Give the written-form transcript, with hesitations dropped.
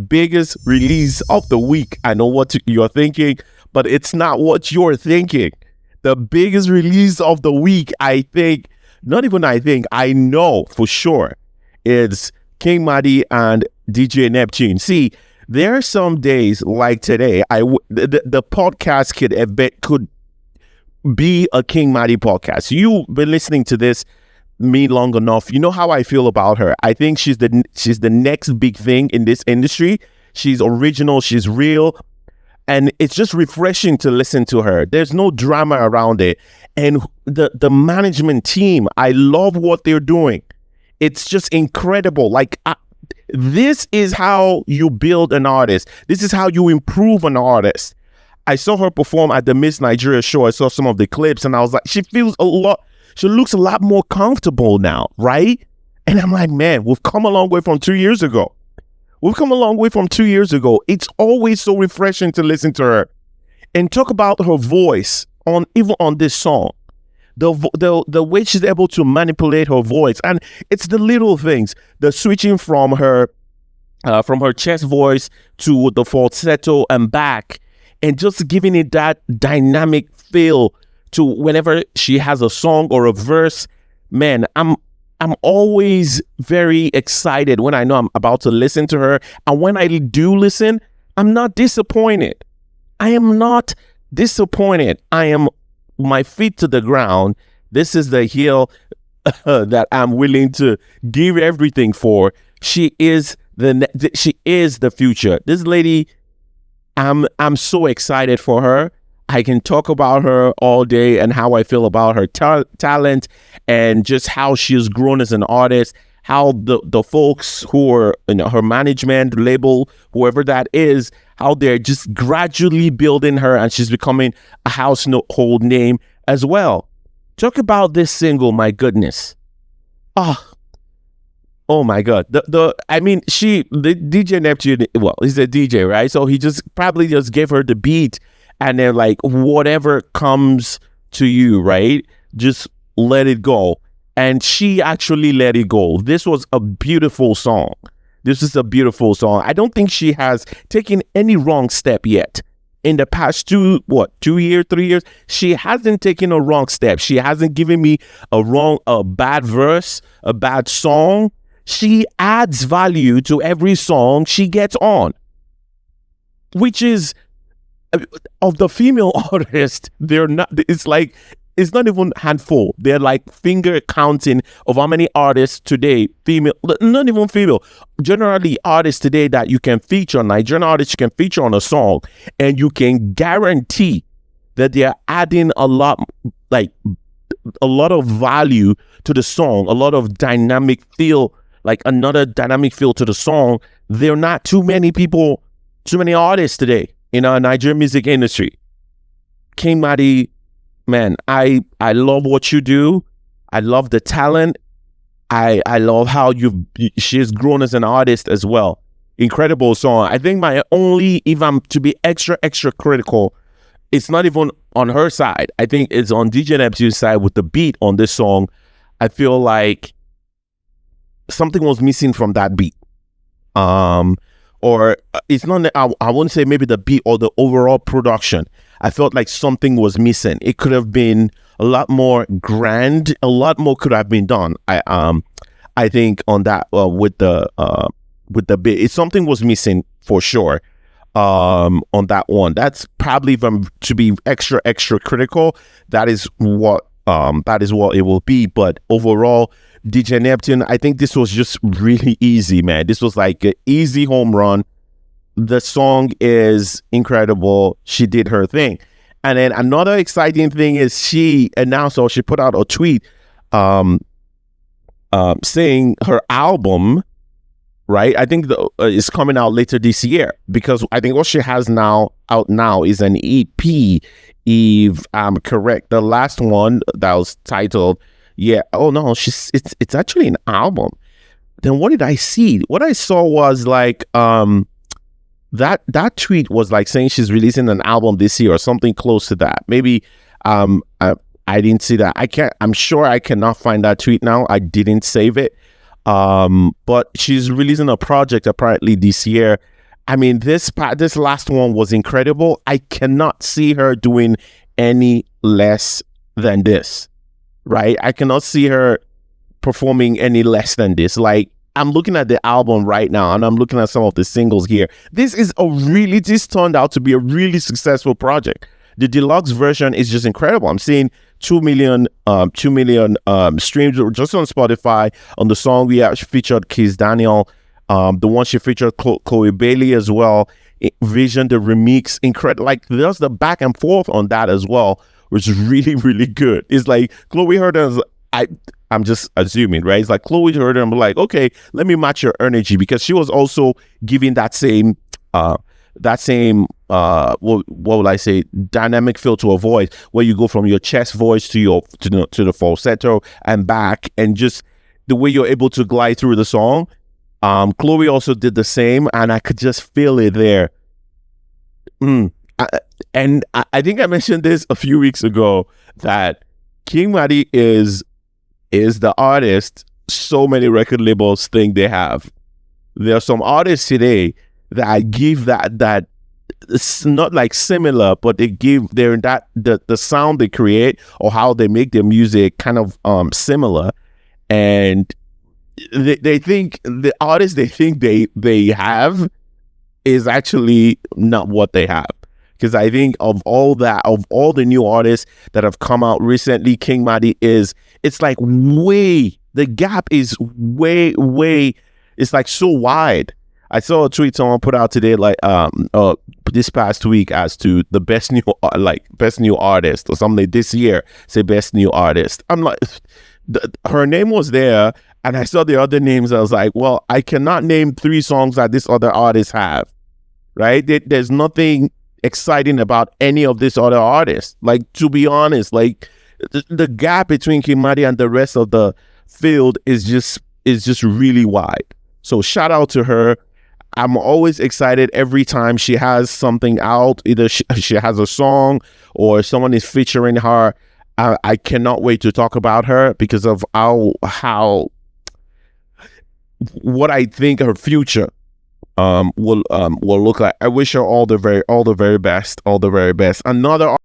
biggest release of the week. I know what you're thinking, but it's not what you're thinking. The biggest release of the week, I think, not even I think, I know for sure, is King Madi and DJ Neptune. See, there are some days like today, the podcast could be a King Madi podcast. You've been listening to this me long enough. You know how I feel about her. I think she's the next big thing in this industry. She's original, she's real, and it's just refreshing to listen to her. There's no drama around it. And the management team, I love what they're doing. It's just incredible. Like, this is how you build an artist. This is how you improve an artist. I saw her perform at the Miss Nigeria show. I saw some of the clips and I was like, she looks a lot more comfortable now, right? And I'm like, man, we've come a long way from 2 years ago. It's always so refreshing to listen to her. And talk about her voice even on this song. The way she's able to manipulate her voice. And it's the little things. The switching from her chest voice to the falsetto and back. And just giving it that dynamic feel to whenever she has a song or a verse. Man, I'm always very excited when I know I'm about to listen to her. And when I do listen, I'm not disappointed. I am not disappointed. I am my feet to the ground. This is the hill that I'm willing to give everything for. She is the future. This lady, I'm so excited for her. I can talk about her all day and how I feel about her talent and just how she has grown as an artist, how the folks who are in her management label, whoever that is, how they're just gradually building her and she's becoming a household name as well. Talk about this single, my goodness. Oh my God. The DJ Neptune, well, he's a DJ, right? So he probably just gave her the beat and then like whatever comes to you, right? Just let it go. And she actually let it go. This was a beautiful song. I don't think she has taken any wrong step yet. In the past 3 years, she hasn't taken a wrong step. She hasn't given me a bad verse, a bad song. She adds value to every song she gets on, which is of the female artists. It's not even handful. They're like finger counting of how many artists today, female, not even female, generally artists today that you can feature, Nigerian artists you can feature on a song, and you can guarantee that they're adding a lot of value to the song, a lot of dynamic feel, like another dynamic feel to the song. There are not too many artists today in our Nigerian music industry. King Madi, man, I love what you do. I love the talent. I love how she's grown as an artist as well. Incredible song. I think if I'm to be extra critical, it's not even on her side. I think it's on DJ Neptune's side with the beat on this song. I feel like something was missing from that beat. Or it's not, I wouldn't say maybe the beat or the overall production. I felt like something was missing. It could have been a lot more grand. A lot more could have been done. I think on that with the beat, something was missing for sure. On that one, that's probably, if I'm to be extra critical, that is what it will be. But overall, DJ Neptune, I think this was just really easy, man. This was like an easy home run. The song is incredible. She did her thing. And then another exciting thing is she put out a tweet saying her album, right? I think is coming out later this year, because I think what she has out now is an EP, if I'm correct. The last one that was titled, it's actually an album. Then what did I see? What I saw was like that tweet was like saying she's releasing an album this year or something close to that. Maybe I didn't see that. I'm sure I cannot find that tweet now. I didn't save it. But she's releasing a project apparently this year, I mean, this last one was incredible. I cannot see her doing any less than this, right? I cannot see her performing any less than this. Like, I'm looking at the album right now and I'm looking at some of the singles here. This turned out to be a really successful project. The deluxe version is just incredible. I'm seeing 2 million streams just on Spotify. On the song we actually featured Kiss Daniel, the one she featured Chloe Bailey as well. Vision, the remix, incredible. Like, there's the back and forth on that as well, which is really, really good. It's like Chloe heard it, I'm just assuming, right? It's like Chloe heard it and I'm like, okay, let me match your energy, because she was also giving that same what would I say, dynamic feel to a voice, where you go from your chest voice to the falsetto and back, and just the way you're able to glide through the song. Chloe also did the same, and I could just feel it there. I think I mentioned this a few weeks ago, that King Madi is the artist so many record labels think they have. There are some artists today that give that it's not like similar, but they're that the sound they create or how they make their music kind of similar, and they think the artist they think they have is actually not what they have. Because I think of all the new artists that have come out recently, King Madi it's like the gap is way, it's like so wide. I saw a tweet someone put out today, like this past week, as to the best new artist or something this year. Say best new artist. I'm like, her name was there, and I saw the other names. I was like, well, I cannot name 3 songs that this other artist have. Right? There's nothing exciting about any of this other artists. Like, to be honest, like the gap between King Madi and the rest of the field is just really wide. So shout out to her. I'm always excited every time she has something out. Either she has a song or someone is featuring her. I cannot wait to talk about her, because of how what I think her future will look like. I wish her all the very best. Another